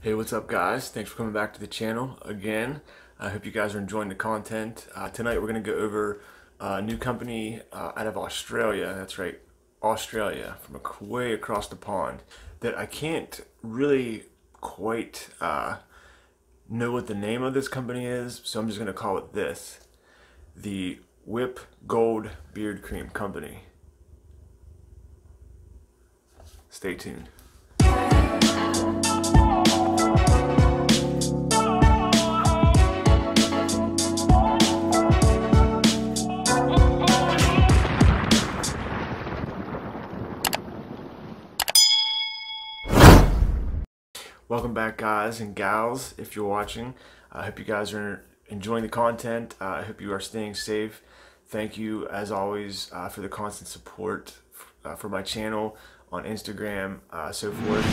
Hey, what's up guys? Thanks for coming back to the channel again. I hope you guys are enjoying the content. Tonight we're going to go over a new company out of Australia. That's right, Australia, from way across the pond, that I can't really quite know what the name of this company is, so I'm just going to call it this. The Whip Gold Beard Cream Company. Stay tuned. Welcome back guys and gals, if you're watching. I hope you guys are enjoying the content. I hope you are staying safe. Thank you as always for the constant support for my channel on Instagram, so forth.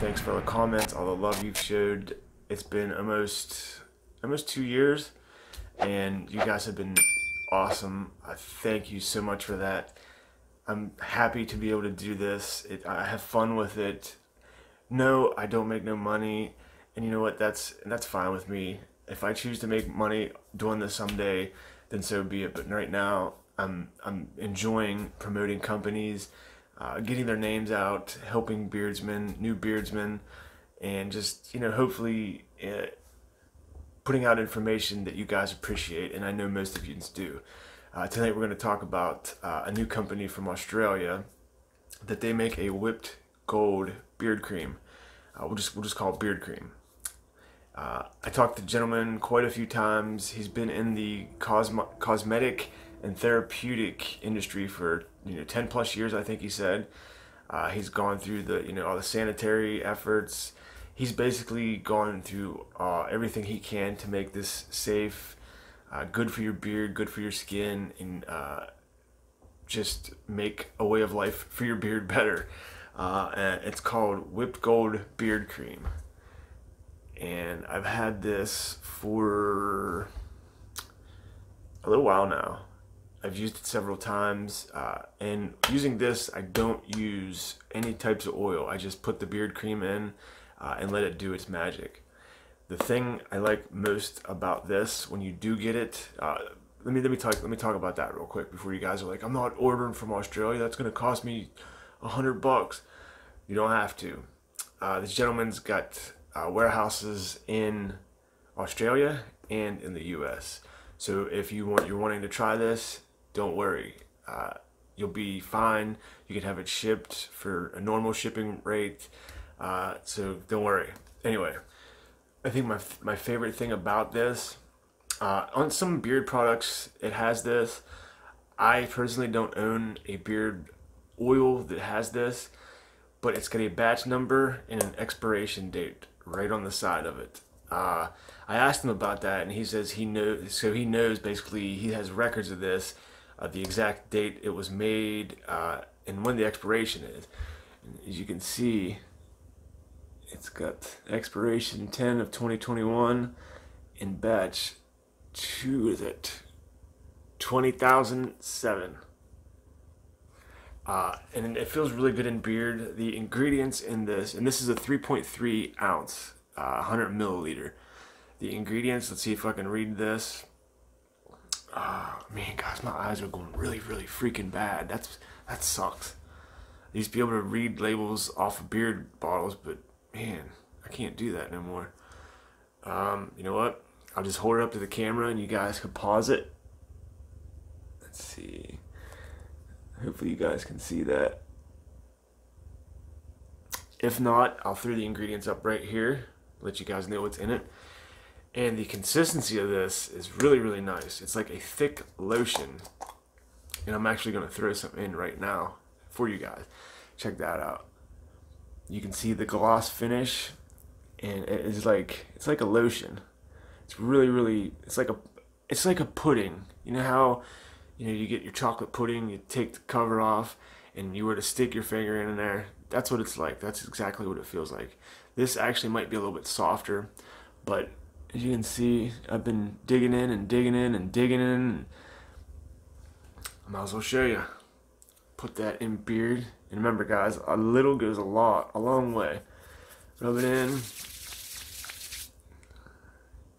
Thanks for all the comments, all the love you've showed. It's been almost 2 years and you guys have been awesome. I thank you so much for that. I'm happy to be able to do this. I have fun with it. No, I don't make no money, and you know what? That's fine with me. If I choose to make money doing this someday, then so be it. But right now, I'm enjoying promoting companies, getting their names out, helping beardsmen, new beardsmen, and just hopefully putting out information that you guys appreciate, and I know most of you do. Tonight we're going to talk about a new company from Australia that they make a whipped gold beard cream. We'll just call it beard cream. I talked to the gentleman quite a few times. He's been in the cosmetic and therapeutic industry for 10 plus years, I think he said. He's gone through the all the sanitary efforts. He's basically gone through everything he can to make this safe, good for your beard, good for your skin, and just make a way of life for your beard better. And it's called Whipped Gold Beard Cream, and I've had this for a little while now. I've used it several times, and using this, I don't use any types of oil. I just put the beard cream in and let it do its magic. The thing I like most about this, when you do get it, let me talk about that real quick before you guys are like, I'm not ordering from Australia. That's going to cost me $100. You don't have to. This gentleman's got warehouses in Australia and in the U.S. So if you're wanting to try this, don't worry. You'll be fine. You can have it shipped for a normal shipping rate. So don't worry. Anyway, I think my favorite thing about this, on some beard products, it has this. I personally don't own a beard oil that has this, but it's got a batch number and an expiration date right on the side of it. I asked him about that, and he says he knows. So he knows, basically, he has records of this, the exact date it was made, and when the expiration is. And as you can see, it's got expiration 10 of 2021 and batch 2, is it 20,007. And it feels really good in beard. The ingredients in this, and this is a 3.3 ounce, 100 milliliter. The ingredients, let's see if I can read this. Man, guys, my eyes are going really freaking bad. That sucks. I used to be able to read labels off of beard bottles, but man, I can't do that no more. You know what? I'll just hold it up to the camera and you guys can pause it. Let's see. Hopefully you guys can see that. If not, I'll throw the ingredients up right here, let you guys know what's in it. And the consistency of this is really nice. It's like a thick lotion. And I'm actually going to throw some in right now for you guys. Check that out. You can see the gloss finish, and it's like a lotion. It's really, it's like a pudding. You know how you get your chocolate pudding, you take the cover off, and you were to stick your finger in there. That's what it's like. That's exactly what it feels like. This actually might be a little bit softer, but as you can see, I've been digging in and digging in and digging in. I might as well show you. Put that in beard, and remember, guys, a little goes a long way. Rub it in.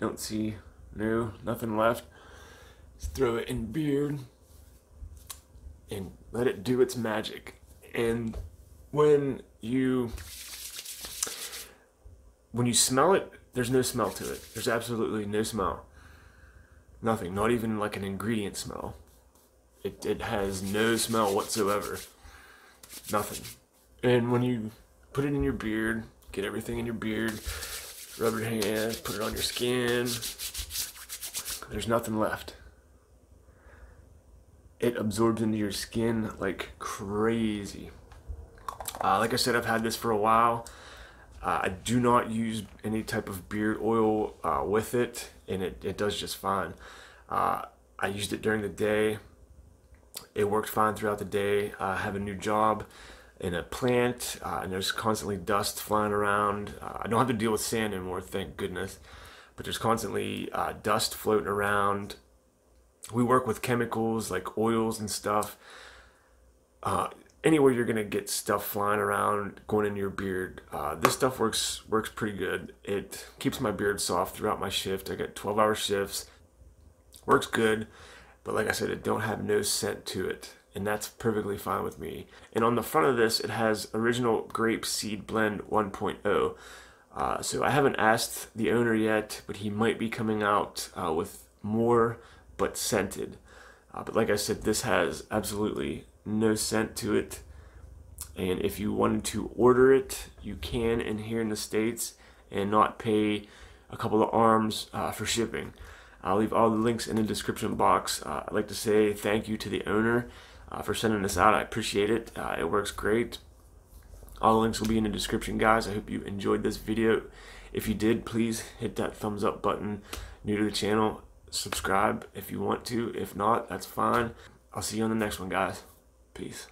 Don't see, no, nothing left. Let's throw it in beard and let it do its magic. And when you smell it, there's no smell to it. There's absolutely no smell. Nothing, not even like an ingredient smell. It has no smell whatsoever. Nothing. And when you put it in your beard, get everything in your beard, rub your hands, put it on your skin, there's nothing left. It absorbs into your skin like crazy. Like I said, I've had this for a while. I do not use any type of beard oil with it, and it does just fine. I used it during the day. It worked fine throughout the day. I have a new job in a plant, and there's constantly dust flying around. I don't have to deal with sand anymore, thank goodness. But there's constantly dust floating around. We work with chemicals like oils and stuff. Anywhere you're gonna get stuff flying around, going in your beard, this stuff works pretty good. It keeps my beard soft throughout my shift. I get 12-hour shifts. Works good, but like I said, it don't have no scent to it, and that's perfectly fine with me. And on the front of this, it has Original Grape Seed Blend 1.0. So I haven't asked the owner yet, but he might be coming out with more, but scented. But like I said, this has absolutely no scent to it. And if you wanted to order it, you can in here in the States and not pay a couple of arms for shipping. I'll leave all the links in the description box. I'd like to say thank you to the owner for sending this out. I appreciate it. It works great. All the links will be in the description, guys. I hope you enjoyed this video. If you did, please hit that thumbs up button. New to the channel, subscribe if you want to. If not, that's fine. I'll see you on the next one, guys. Peace.